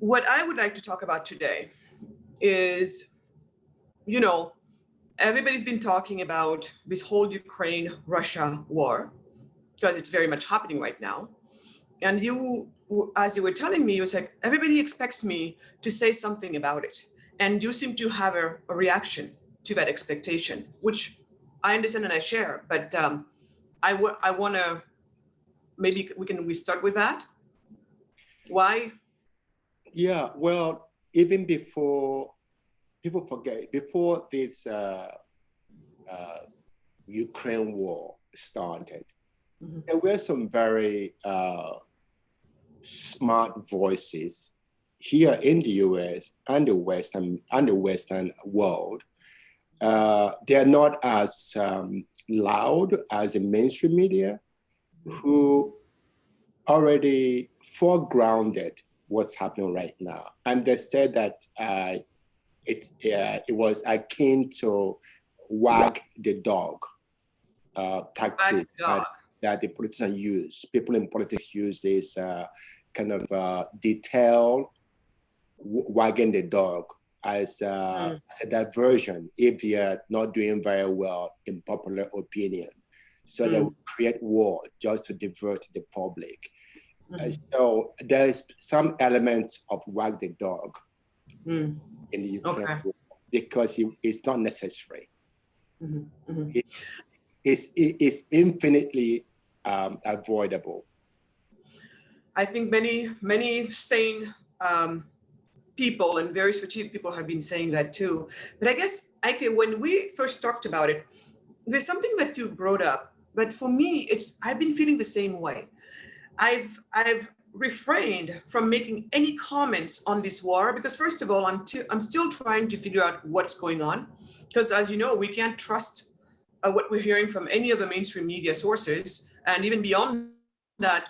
what I would like to talk about today is, you know, everybody's been talking about this whole Ukraine-Russia war because it's very much happening right now. And you, as you were telling me, you was like, everybody expects me to say something about it. And you seem to have a reaction to that expectation, which I understand and I share, but I want to, maybe we start with that? Why? Yeah, well, even before, people forget, before this Ukraine war started, there were some very smart voices here in the US and the Western world. They're not as loud as the mainstream media, who already foregrounded what's happening right now. And they said that it was akin to wag the dog tactic that the politicians use. People in politics use this kind of detail wagging the dog as a diversion if they are not doing very well in popular opinion. So they will create war just to divert the public. So there's some elements of wag the dog in the Ukraine war because it's not necessary. It's infinitely avoidable. I think many sane people and very strategic people have been saying that too. But I guess, Iké, when we first talked about it, there's something that you brought up, but for me, I've been feeling the same way. I've refrained from making any comments on this war because, first of all, I'm still trying to figure out what's going on, because as you know, we can't trust what we're hearing from any of the mainstream media sources, and even beyond that,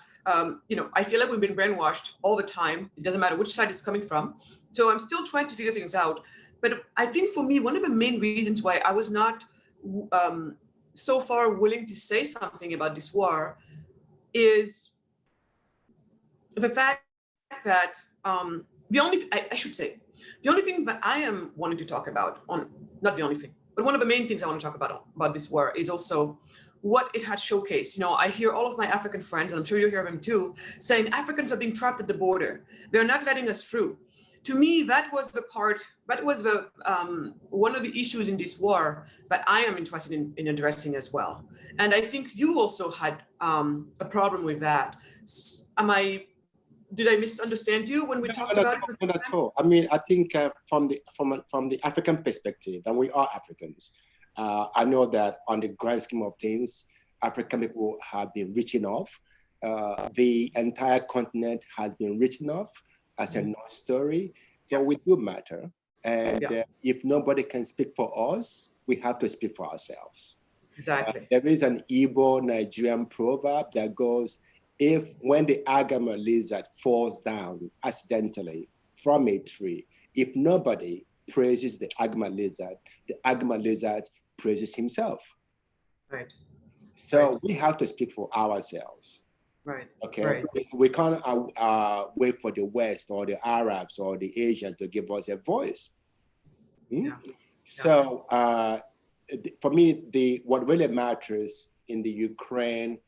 you know, I feel like we've been brainwashed all the time. It doesn't matter which side it's coming from. So I'm still trying to figure things out. But I think for me, one of the main reasons why I was not so far willing to say something about this war is the fact that the only thing that I am wanting to talk about, not the only thing, but one of the main things I want to talk about this war is also what it had showcased. You know, I hear all of my African friends, and I'm sure you hear them too, saying Africans are being trapped at the border. They're not letting us through. To me, that was the one of the issues in this war that I am interested in addressing as well. And I think you also had a problem with that. Did I misunderstand you when we talked about it? Not at all. I mean, I think from the African perspective, and we are Africans, I know that on the grand scheme of things, African people have been written off. The entire continent has been written off as a non-story, but we do matter. And if nobody can speak for us, we have to speak for ourselves. Exactly. There is an Igbo Nigerian proverb that goes, when the agama lizard falls down accidentally from a tree, if nobody praises the agama lizard praises himself. Right. So we have to speak for ourselves. Right. Okay. Right. We can't wait for the West or the Arabs or the Asians to give us a voice. So for me, what really matters in the Ukraine,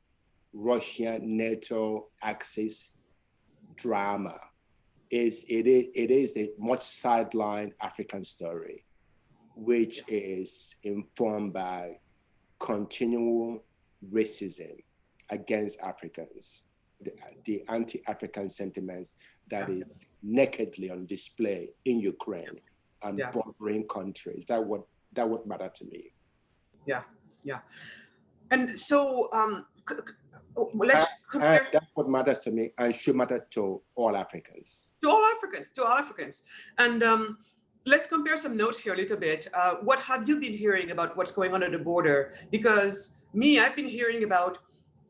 Russia, NATO axis drama is it is a much sidelined African story, which is informed by continual racism against Africans, the anti-African sentiments that is nakedly on display in Ukraine and bordering countries. That would matter to me. Yeah. And so let's compare. That's what matters to me and should matter to all Africans. To all Africans. And let's compare some notes here a little bit. What have you been hearing about what's going on at the border? Because I've been hearing about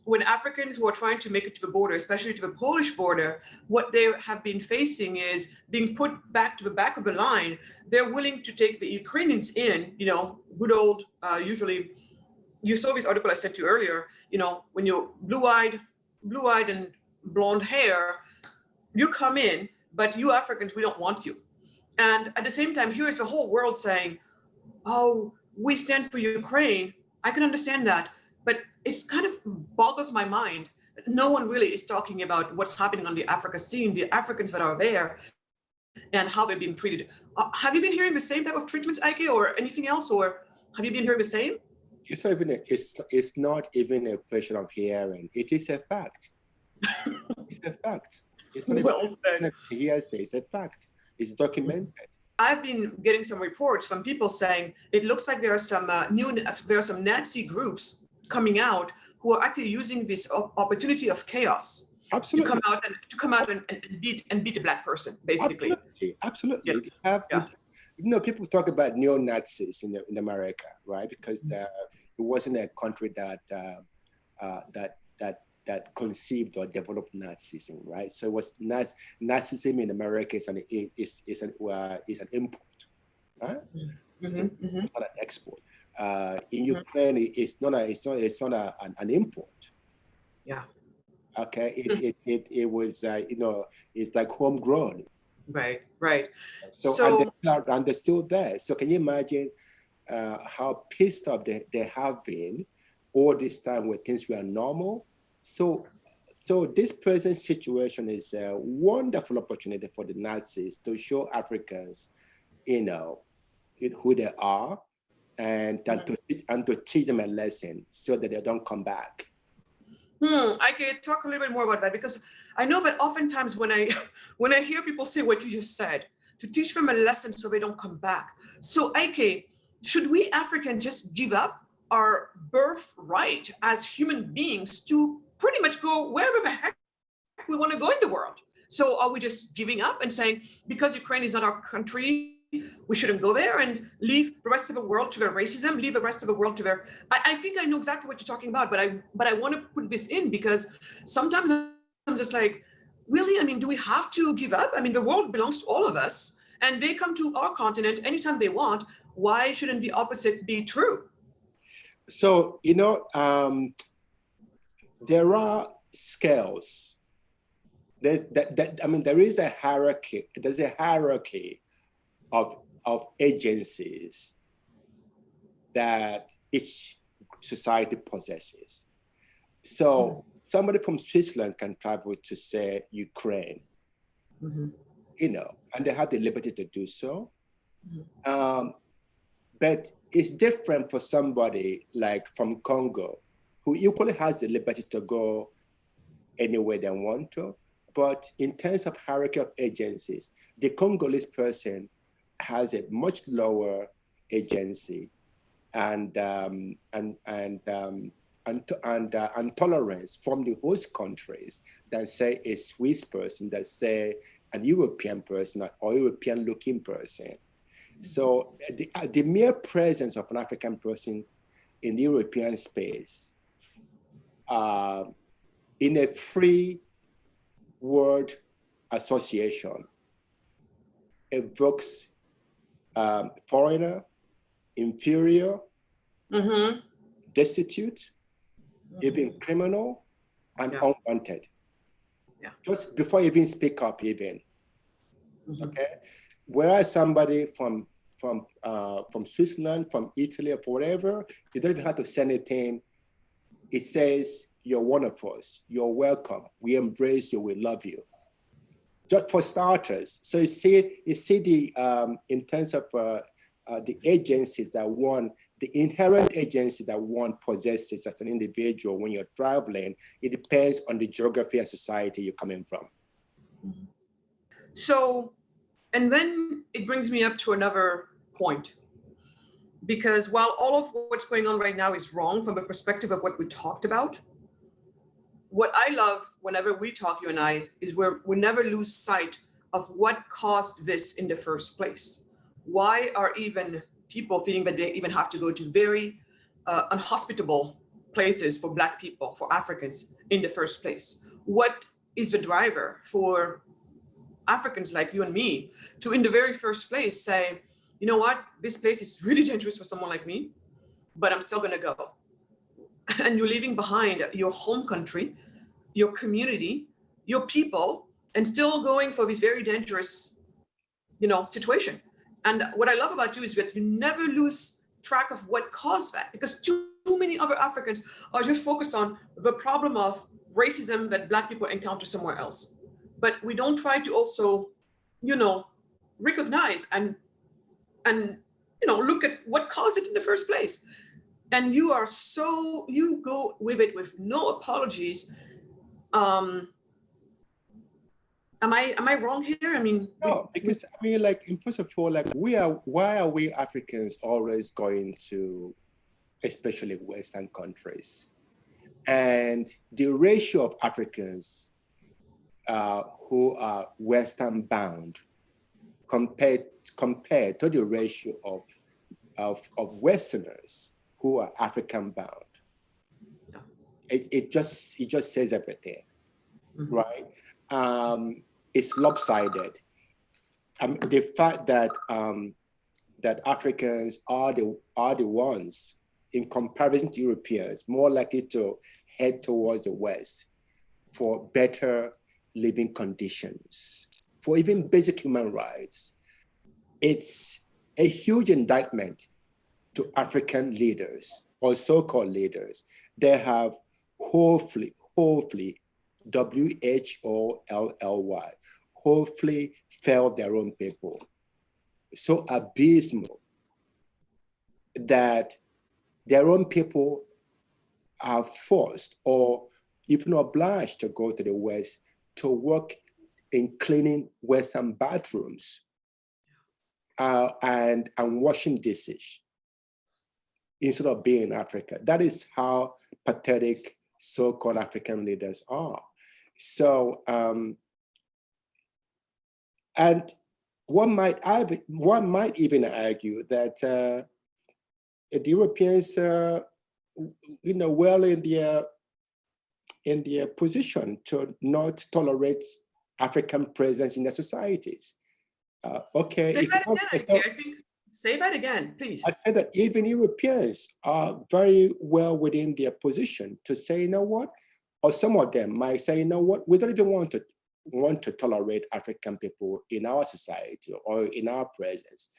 when Africans who are trying to make it to the border, especially to the Polish border, what they have been facing is being put back to the back of the line. They're willing to take the Ukrainians in, you know, good old, usually, you saw this article I sent you earlier, you know, when you're blue-eyed and blonde hair, you come in, but you Africans, we don't want you. And at the same time, here is the whole world saying, oh, we stand for Ukraine. I can understand that, but it's kind of boggles my mind. No one really is talking about what's happening on the Africa scene, the Africans that are there, and how they're being treated. Have you been hearing the same type of treatments, Iké, or anything else, or have you been hearing the same? It's not even it's not even a question of hearing. It is a fact. It's a fact. It's not even a hearsay. It's a fact. It's documented. I've been getting some reports from people saying it looks like there are some Nazi groups coming out who are actually using this opportunity of chaos. Absolutely. to come out and beat a black person, basically. Absolutely. You know, people talk about neo-Nazis in America, right? Because it wasn't a country that conceived or developed Nazism, right? So it was Nazism in America is an import, right? It's not an export. In Ukraine, it's not an import. Yeah. Okay. It was you know, it's like homegrown. Right. So and they're still there. So can you imagine how pissed off they have been all this time when things were normal? So this present situation is a wonderful opportunity for the Nazis to show Africans, you know, who they are, and to teach them a lesson so that they don't come back. I can talk a little bit more about that, because I know that oftentimes when I hear people say what you just said, to teach them a lesson so they don't come back. So Iké, should we Africans just give up our birthright as human beings to pretty much go wherever the heck we want to go in the world? So are we just giving up and saying, because Ukraine is not our country, we shouldn't go there, and leave the rest of the world to their racism, leave the rest of the world to their, I think I know exactly what you're talking about, but I want to put this in, because sometimes I'm just like, really, I mean, do we have to give up? I mean, the world belongs to all of us, and they come to our continent anytime they want. Why shouldn't the opposite be true? So, you know, there are scales. There is a hierarchy. There's a hierarchy of agencies that each society possesses. So somebody from Switzerland can travel to, say, Ukraine, you know, and they have the liberty to do so. But it's different for somebody like from Congo, who equally has the liberty to go anywhere they want to. But in terms of hierarchy of agencies, the Congolese person has a much lower agency and tolerance from the host countries than, say, a Swiss person, than, say, an European person or European-looking person. So the mere presence of an African person in the European space, in a free world association, evokes foreigner, inferior, destitute, even criminal, and unwanted. Just before you even speak up, even. Okay. Whereas somebody from Switzerland, from Italy, or whatever, you don't even have to say anything. It says, you're one of us. You're welcome. We embrace you. We love you. Just for starters. So you see the in terms of the agencies that one, the inherent agency that one possesses as an individual when you're traveling, it depends on the geography and society you're coming from. So, and then it brings me up to another point, because while all of what's going on right now is wrong from the perspective of what we talked about, what I love whenever we talk, you and I, is we never lose sight of what caused this in the first place. Why are even people feeling that they even have to go to very unhospitable places for Black people, for Africans in the first place? What is the driver for Africans like you and me to, in the very first place, say, you know what, this place is really dangerous for someone like me, but I'm still gonna go. And you're leaving behind your home country, your community, your people, and still going for this very dangerous, you know, situation. And what I love about you is that you never lose track of what caused that, because too many other Africans are just focused on the problem of racism that Black people encounter somewhere else. But we don't try to also, you know, recognize and you know, look at what caused it in the first place. And you are so, you go with it with no apologies. Am I wrong here? I mean, no, because I mean, like, first of all, like, why are we Africans always going to, especially Western countries? And the ratio of Africans who are Western bound compared to the ratio of Westerners who are African bound, it just says everything, right? It's lopsided. The fact that that Africans are the ones, in comparison to Europeans, more likely to head towards the West for better living conditions, for even basic human rights. It's a huge indictment to African leaders or so-called leaders. They have hopefully, WHOLLY, hopefully failed their own people. So abysmal that their own people are forced or even obliged to go to the West to work in cleaning Western bathrooms and washing dishes instead of being in Africa. That is how pathetic so-called African leaders are. So, and one might even argue that the Europeans, you know, well in their position to not tolerate African presence in their societies. Okay. Say that again, I think. Say that again, please. I said that even Europeans are very well within their position to say, you know what, or some of them might say, you know what, we don't even want to tolerate African people in our society or in our presence.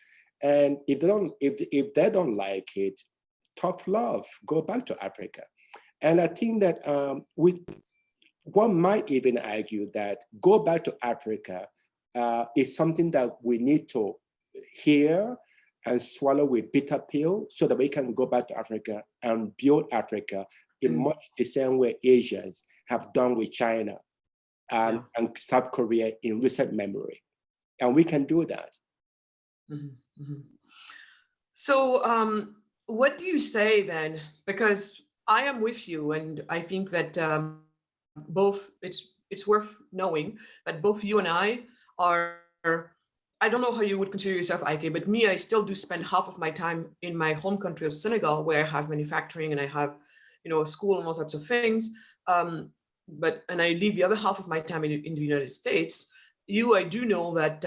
And if they don't like it, tough love, go back to Africa. And I think that one might even argue that go back to Africa is something that we need to hear and swallow with bitter pill so that we can go back to Africa and build Africa in much the same way Asians have done with China and South Korea in recent memory. And we can do that. So what do you say then? Because I am with you, and I think that both, it's worth knowing that both you and I are, I don't know how you would consider yourself, Iké, but me, I still do spend half of my time in my home country of Senegal, where I have manufacturing and I have, you know, a school and all sorts of things. And I leave the other half of my time in the United States. I do know that,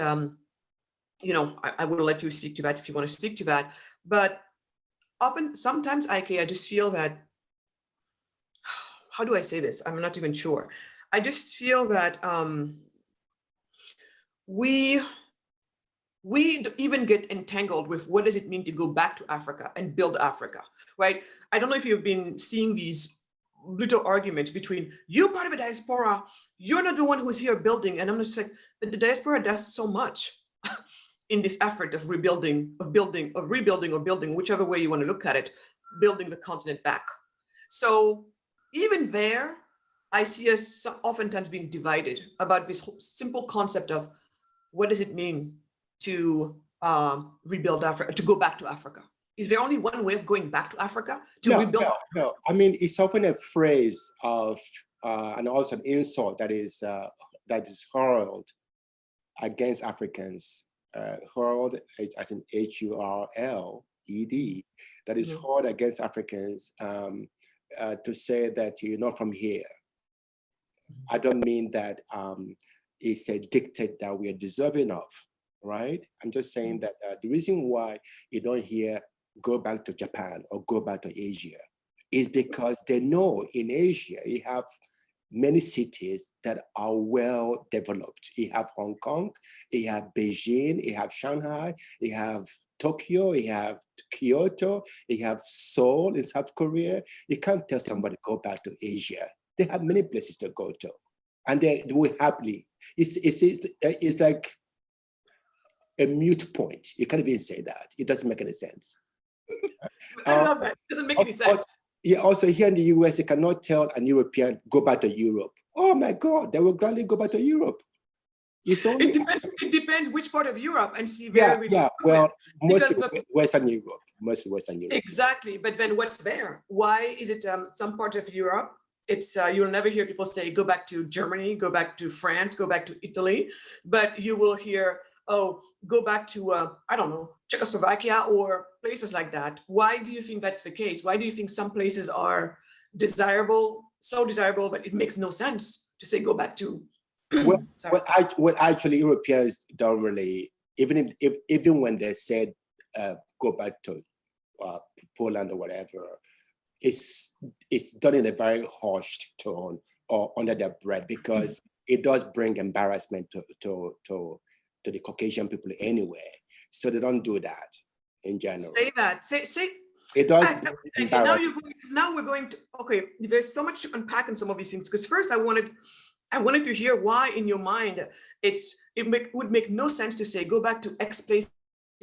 you know, I will let you speak to that if you want to speak to that. But sometimes, Iké, I just feel that, how do I say this? I'm not even sure. I just feel that we even get entangled with what does it mean to go back to Africa and build Africa, right? I don't know if you've been seeing these little arguments between you part of the diaspora, you're not the one who's here building. And I'm just like, the diaspora does so much in this effort of rebuilding, or building, whichever way you want to look at it, building the continent back. So even there, I see us oftentimes being divided about this simple concept of what does it mean to rebuild Africa, to go back to Africa? Is there only one way of going back to Africa to rebuild? No. I mean, it's often a phrase of, and also an insult that is hurled against Africans. Hurled as in HURLED, that is hurled against Africans to say that you're not from here. I don't mean that it's a dictate that we are deserving of, right? I'm just saying that the reason why you don't hear go back to Japan or go back to Asia is because they know in Asia you have many cities that are well developed. You have Hong Kong, you have Beijing, you have Shanghai, you have Tokyo, you have Kyoto, you have Seoul in South Korea. You can't tell somebody go back to Asia. They have many places to go to, and they will happily. It's like a mute point. You can't even say that. It doesn't make any sense. I love that. It doesn't make any sense. Yeah, also here in the US, you cannot tell an European, go back to Europe. Oh my God, they will gladly go back to Europe. It depends which part of Europe, and see well, mostly Western Europe. Exactly, but then what's there? Why is it some part of Europe? It's you'll never hear people say, go back to Germany, go back to France, go back to Italy, but you will hear, oh, go back to, I don't know, Czechoslovakia or places like that. Why do you think that's the case? Why do you think some places are desirable, so desirable, but it makes no sense to say, go back to, actually Europeans don't really, even when they said, go back to Poland or whatever, it's done in a very hushed tone or under their breath, because it does bring embarrassment to the Caucasian people anyway. So they don't do that in general. Say that. Say. It does. Now we're going to, okay, there's so much to unpack in some of these things, because first I wanted to hear why in your mind it would make no sense to say, go back to X place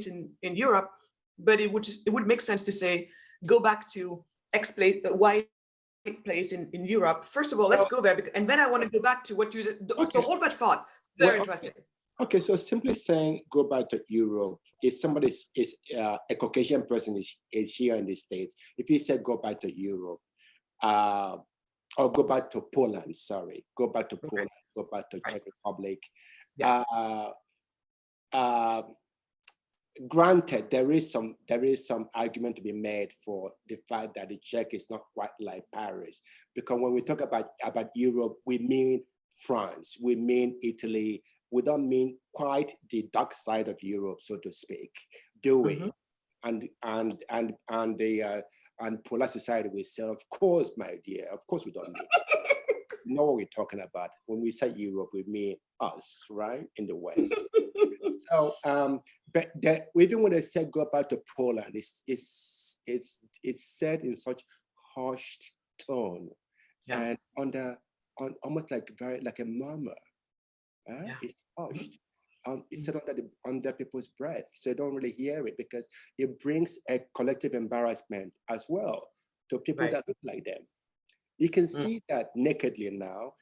in Europe, but it would make sense to say, go back to X place, Y place in Europe. First of all, let's go there, and then I want to go back to what you said. Okay. So hold that thought. Very interesting. Okay, so simply saying go back to Europe, if somebody is a Caucasian person is here in the States, if you say go back to Europe, or go back to Poland, sorry, go back to Poland, go back to Czech Republic. Yeah. Granted, there is some argument to be made for the fact that the Czech is not quite like Paris, because when we talk about Europe, we mean France, we mean Italy. We don't mean quite the dark side of Europe, so to speak, do we? Mm-hmm. And polite society will say, of course, my dear, of course we don't mean. You know what we're talking about. When we say Europe, we mean us, right, in the West. So, but that even when they say go back to Poland, it's said in such hushed tone, and on almost like a murmur. It's hushed. It's said under people's breath, so they don't really hear it, because it brings a collective embarrassment as well to people that look like them. You can see that nakedly now.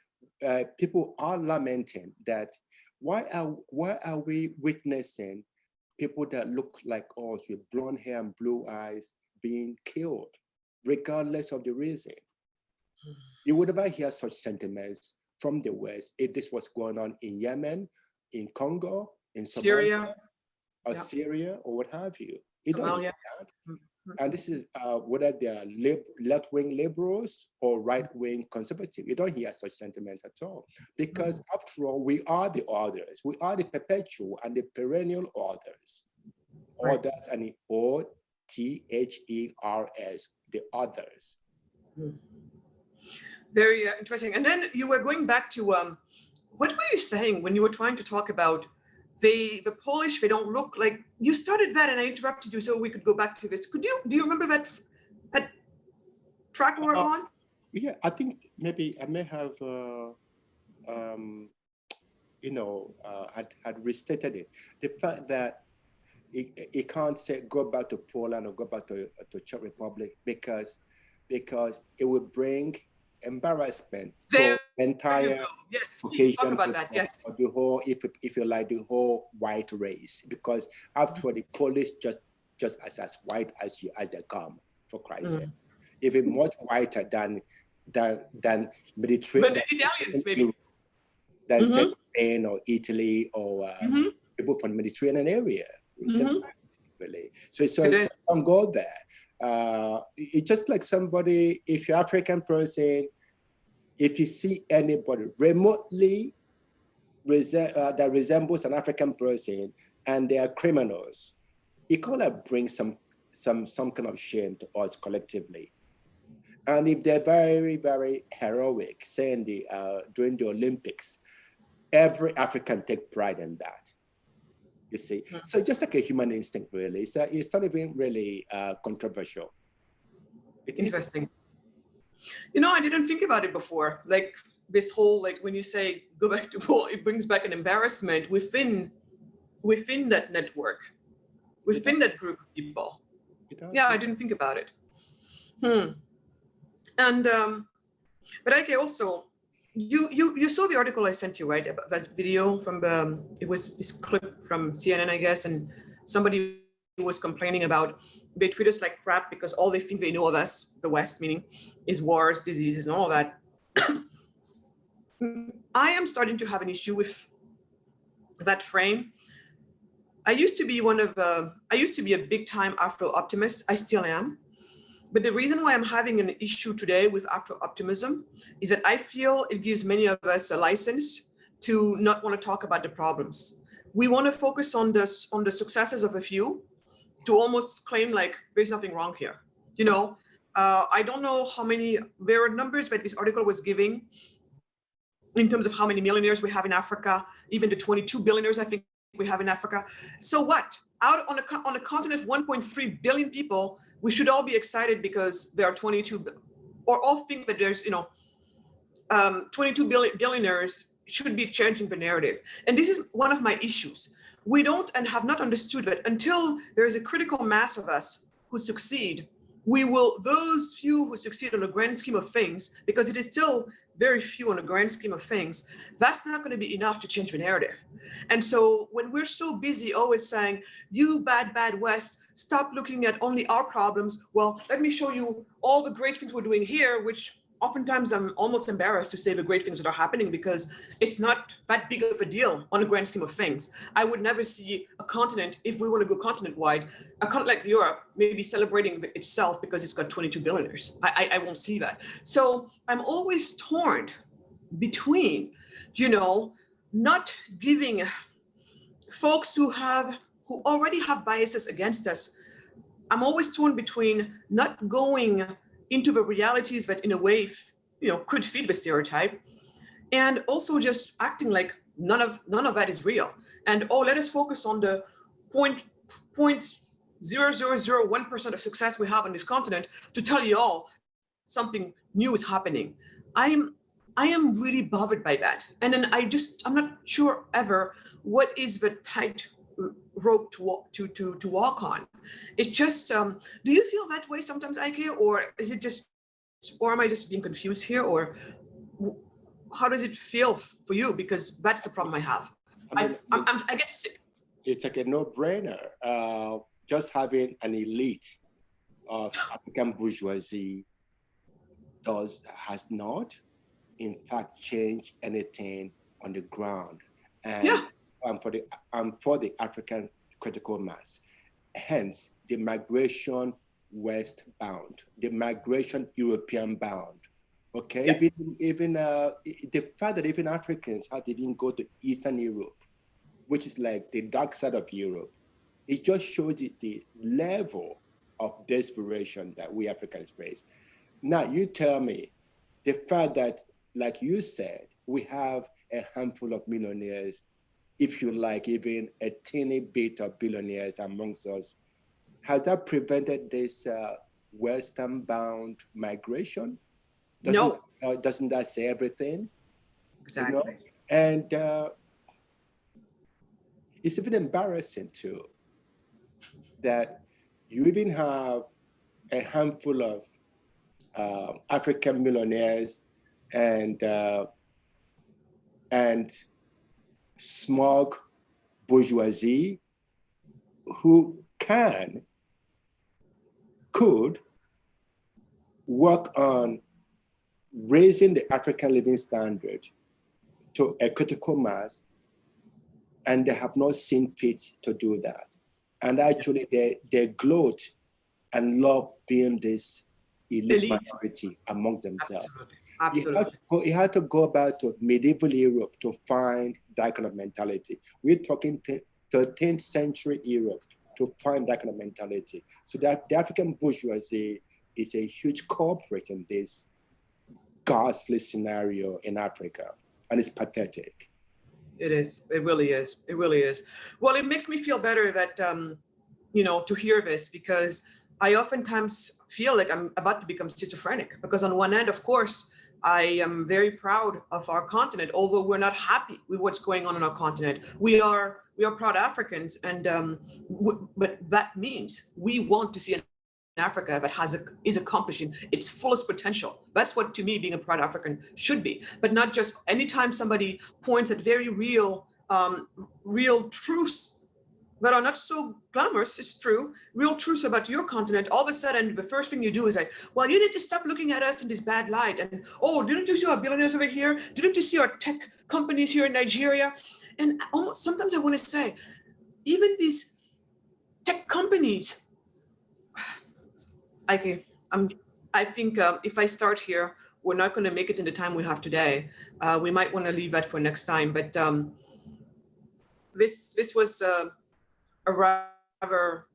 People are lamenting that why are we witnessing people that look like us with blonde hair and blue eyes being killed, regardless of the reason? You would never hear such sentiments from the West if this was going on in Yemen, in Congo, in Somalia, or Syria, or what have you. You don't hear that. And this is whether they are left-wing liberals or right-wing conservative. You don't hear such sentiments at all. Because after all, we are the others. We are the perpetual and the perennial others. Others, and O-T-H-E-R-S, the others. Very interesting. And then you were going back to, what were you saying when you were trying to talk about the Polish, they don't look like, you started that and I interrupted you so we could go back to this. Do you remember that track we were on? Yeah, I think maybe I may have, had restated it. The fact that it can't say go back to Poland or go back to Czech Republic because it would bring embarrassment to entire Caucasian talk about that. Yes, the whole, if you like, the whole white race, because after all, the Polish just as white as they come, for Christ's sake, even much whiter than Mediterranean, but the Italians maybe, than Spain or Italy or people from the Mediterranean area. Really. So don't go there. It's just like somebody, if you're African person, if you see anybody remotely that resembles an African person and they are criminals, it kind of brings some kind of shame to us collectively. And if they're very, very heroic, saying during the Olympics, every African take pride in that. You see, so just like a human instinct, really. It's not even really controversial. Interesting. You know, I didn't think about it before. Like this whole, like when you say go back to, well, it brings back an embarrassment within that network, within that group of people. Yeah, I didn't think about it. And but Iké, also, you saw the article I sent you, right? About that video from it was this clip from CNN, I guess, and somebody was complaining about they treat us like crap because all they think they know of us, the West, meaning, is wars, diseases, and all that. I am starting to have an issue with that frame. I used to be a big time Afro optimist. I still am. But the reason why I'm having an issue today with Afro optimism is that I feel it gives many of us a license to not want to talk about the problems. We want to focus on the successes of a few, to almost claim like there's nothing wrong here. You know, I don't know how many, there are numbers that this article was giving in terms of how many millionaires we have in Africa, even the 22 billionaires I think we have in Africa. So what? Out on a continent of 1.3 billion people, we should all be excited because there are 22, or all think that there's, 22 billionaires should be changing the narrative. And this is one of my issues. We don't and have not understood that until there is a critical mass of us who succeed, those few who succeed on the grand scheme of things, because it is still very few on the grand scheme of things, that's not going to be enough to change the narrative. And so when we're so busy always saying, you bad West, stop looking at only our problems. Well, let me show you all the great things we're doing here, which oftentimes I'm almost embarrassed to say the great things that are happening because it's not that big of a deal on the grand scheme of things. I would never see a continent, if we want to go continent-wide, a continent like Europe maybe celebrating itself because it's got 22 billionaires. I won't see that. So I'm always torn between, not giving folks who already have biases against us. I'm always torn between not going into the realities that in a way, could feed the stereotype, and also just acting like none of that is real. And let us focus on the 0.0001% of success we have on this continent to tell you all something new is happening. I am really bothered by that. And then I'm not sure ever what is the tight rope to walk on. It's just, do you feel that way sometimes, Iké, or am I just being confused here, or how does it feel for you? Because that's the problem I have. I get sick. It's like a no-brainer. Just having an elite of African bourgeoisie has not, in fact, changed anything on the ground. And for the African critical mass. Hence, the migration westbound, the migration European bound. Okay, yeah. Even the fact that even Africans didn't go to Eastern Europe, which is like the dark side of Europe, it just shows the level of desperation that we Africans face. Now, you tell me, the fact that, like you said, we have a handful of millionaires, if you like, even a teeny bit of billionaires amongst us, has that prevented this western-bound migration? No. Doesn't that say everything? Exactly. And it's even embarrassing too, that you even have a handful of African millionaires and smug bourgeoisie who could work on raising the African living standard to a critical mass, and they have not seen fit to do that. And actually they gloat and love being this elite minority amongst themselves. Absolutely. You had to go back to medieval Europe to find that kind of mentality. We're talking 13th century Europe to find that kind of mentality. So that the African bourgeoisie is a huge culprit in this ghastly scenario in Africa, and it's pathetic. It is. It really is. It really is. Well, it makes me feel better that, to hear this, because I oftentimes feel like I'm about to become schizophrenic, because on one end, of course, I am very proud of our continent, although we're not happy with what's going on in our continent. We are proud Africans, and but that means we want to see an Africa that is accomplishing its fullest potential. That's what, to me, being a proud African should be. But not just anytime somebody points at very real truths that are not so glamorous, it's true, real truths about your continent, all of a sudden, the first thing you do is like, well, you need to stop looking at us in this bad light. And, oh, didn't you see our billionaires over here? Didn't you see our tech companies here in Nigeria? And almost sometimes I want to say, even these tech companies, I think if I start here, we're not going to make it in the time we have today. We might want to leave that for next time. But this was a rather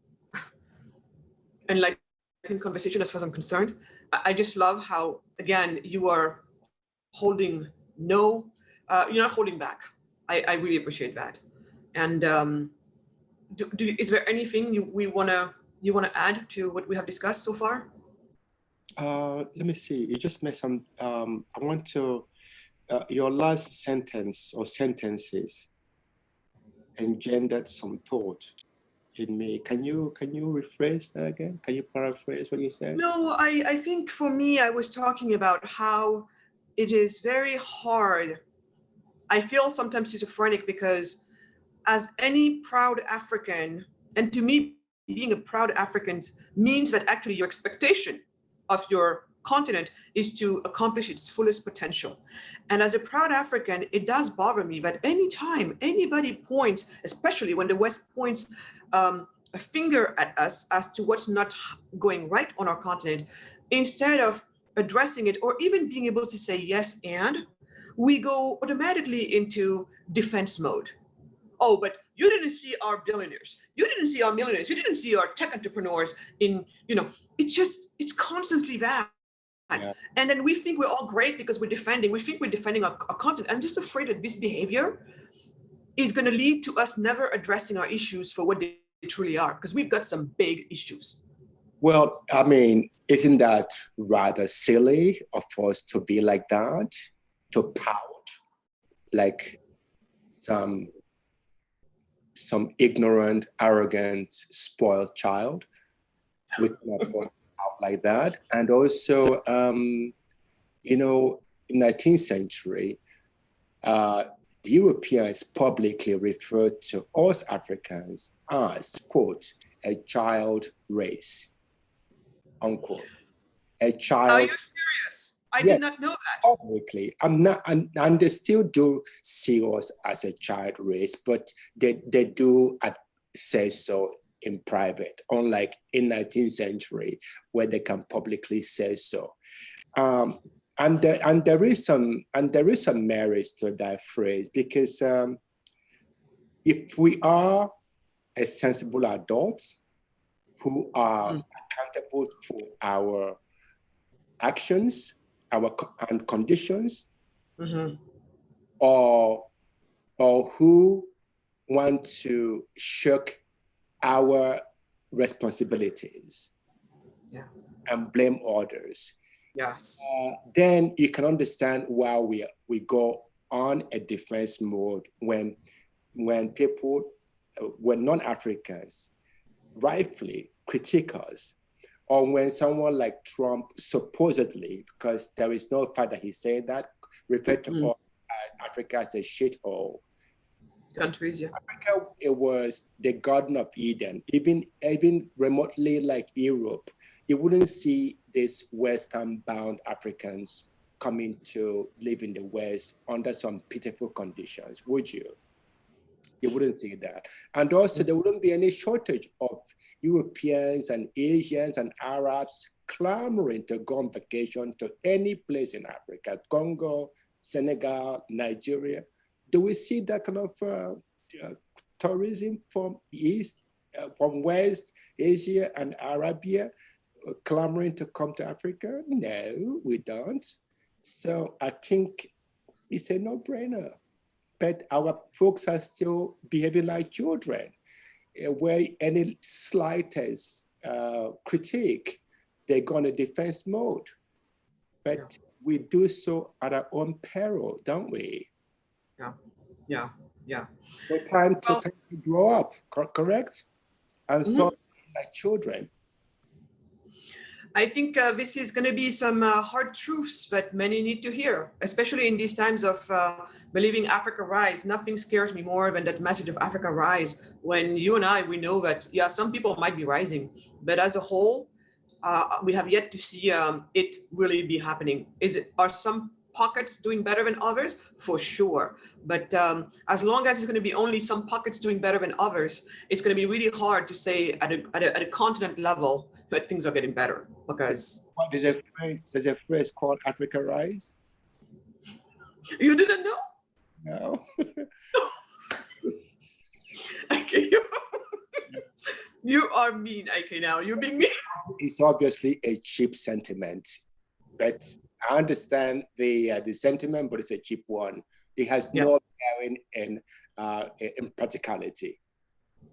enlightening conversation as far as I'm concerned. I just love how, again, you are holding you're not holding back. I really appreciate that. And is there anything you want to add to what we have discussed so far? Let me see. You just made some. I want to. Your last sentence or sentences engendered some thought in me. Can you rephrase that again? Can you paraphrase what you said? No, I think for me, I was talking about how it is very hard. I feel sometimes schizophrenic because, as any proud African, and to me, being a proud African means that actually your expectation of your continent is to accomplish its fullest potential. And as a proud African, it does bother me that anytime anybody points, especially when the West points a finger at us as to what's not going right on our continent, instead of addressing it or even being able to say yes, and we go automatically into defense mode. Oh, but you didn't see our billionaires. You didn't see our millionaires. You didn't see our tech entrepreneurs it's constantly that. Yeah. And then we think we're all great because we think we're defending our continent. I'm just afraid that this behavior is going to lead to us never addressing our issues for what they truly are, because we've got some big issues. Well, I mean, isn't that rather silly of us to be like that, to pout like some ignorant, arrogant, spoiled child? We cannot out like that. And also, in the 19th century, the Europeans publicly referred to us Africans as, quote, a child race, unquote. A child. Are you serious? I did not know that. Publicly. And they still do see us as a child race, but they do say so in private, unlike in 19th century, where they can publicly say so. And there is some merit to that phrase, because if we are a sensible adults who are accountable for our actions, and conditions, or who want to shirk our responsibilities and blame others. Yes. Then you can understand why we go on a defense mode when non-Africans rightfully critique us, or when someone like Trump supposedly, because there is no fact that he said that, referred to Africa as a shithole. Countries, yeah. Africa, it was the Garden of Eden. Even remotely like Europe, you wouldn't see these Western-bound Africans coming to live in the West under some pitiful conditions, would you? You wouldn't see that. And also, there wouldn't be any shortage of Europeans and Asians and Arabs clamoring to go on vacation to any place in Africa, Congo, Senegal, Nigeria. Do we see that kind of tourism from West Asia and Arabia? clamoring to come to Africa? No, we don't. So I think it's a no-brainer. But our folks are still behaving like children, where any slightest critique, they go on a defense mode. But we do so at our own peril, don't we? Yeah. So time to grow up, correct? And so like children. I think this is going to be some hard truths that many need to hear, especially in these times of believing Africa rise. Nothing scares me more than that message of Africa rise. When you and I, we know that, yeah, some people might be rising, but as a whole, we have yet to see it really be happening. Are some pockets doing better than others? For sure. But as long as it's going to be only some pockets doing better than others, it's going to be really hard to say at a continent level that things are getting better, because there's a phrase called Africa Rise. You didn't know? No. Okay. You are mean, Iké, now. You're being mean. It's obviously a cheap sentiment, but I understand the sentiment, but it's a cheap one. It has no bearing in practicality.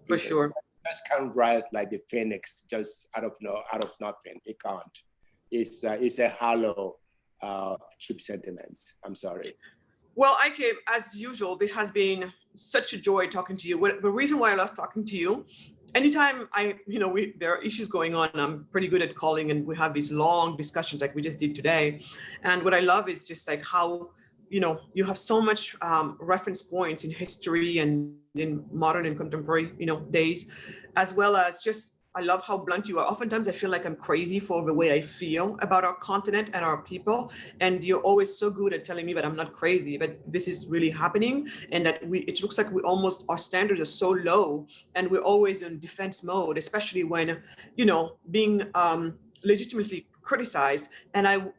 For sure. Just can't rise like the phoenix just out of nothing. It can't. It's a hollow, cheap sentiment. I'm sorry. Well, Iké, as usual, this has been such a joy talking to you. The reason why I love talking to you, anytime there are issues going on, I'm pretty good at calling, and we have these long discussions like we just did today. And what I love is just like how, you have so much reference points in history and in modern and contemporary, days, as well as just, I love how blunt you are. Oftentimes I feel like I'm crazy for the way I feel about our continent and our people. And you're always so good at telling me that I'm not crazy, but this is really happening. And that it looks like our standards are so low, and we're always in defense mode, especially when, being legitimately criticized. And I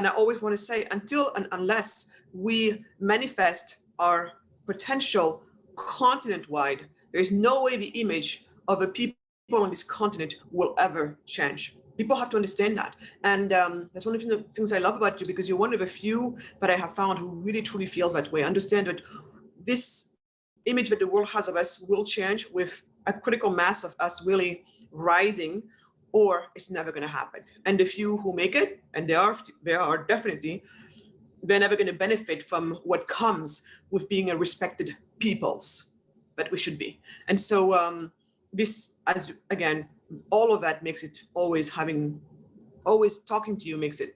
always want to say, until and unless we manifest our potential continent-wide, there's no way the image of a people on this continent will ever change. People have to understand that. And that's one of the things I love about you, because you're one of the few that I have found who really truly feels that way. Understand that this image that the world has of us will change with a critical mass of us really rising, or it's never going to happen. And the few who make it, and there are definitely, they're never going to benefit from what comes with being a respected peoples that we should be. And so this, as again, all of that makes it always talking to you makes it.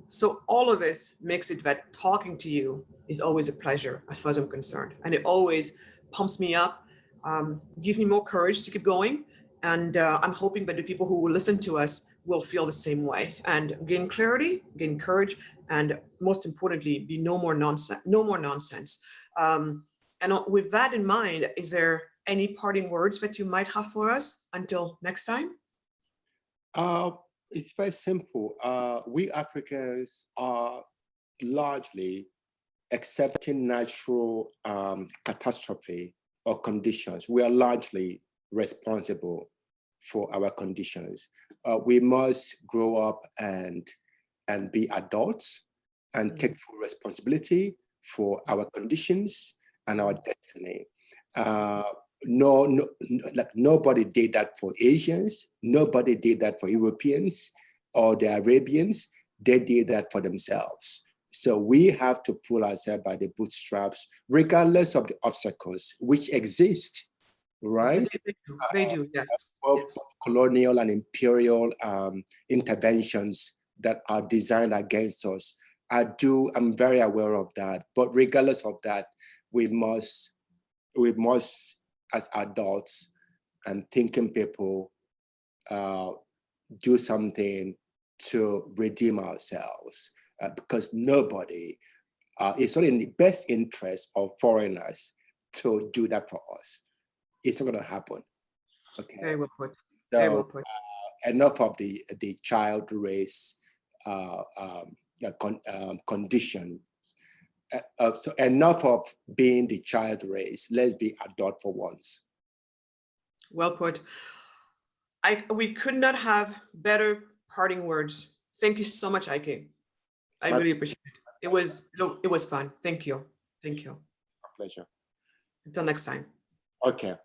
So all of this makes it that talking to you is always a pleasure as far as I'm concerned. And it always pumps me up, gives me more courage to keep going. And I'm hoping that the people who will listen to us will feel the same way and gain clarity, gain courage, and most importantly, be no more nonsense. And with that in mind, is there any parting words that you might have for us until next time? It's very simple. We Africans are largely accepting natural catastrophe or conditions. We are largely responsible for our conditions. We must grow up and be adults and take full responsibility for our conditions and our destiny. Nobody did that for Asians. Nobody did that for Europeans or the Arabians. They did that for themselves. So we have to pull ourselves by the bootstraps, regardless of the obstacles which exist, right? They do, yes. Both colonial and imperial interventions that are designed against us. I'm very aware of that. But regardless of that, we must, as adults and thinking people, do something to redeem ourselves, because nobody, it's not in the best interest of foreigners to do that for us. It's not going to happen. Okay. Very well put. So, very well put. Enough of the child race condition. So enough of being the child race. Let's be adult for once. Well put. we could not have better parting words. Thank you so much, Iké. I really appreciate it. It was fun. Thank you. Thank you. A pleasure. Until next time. Okay.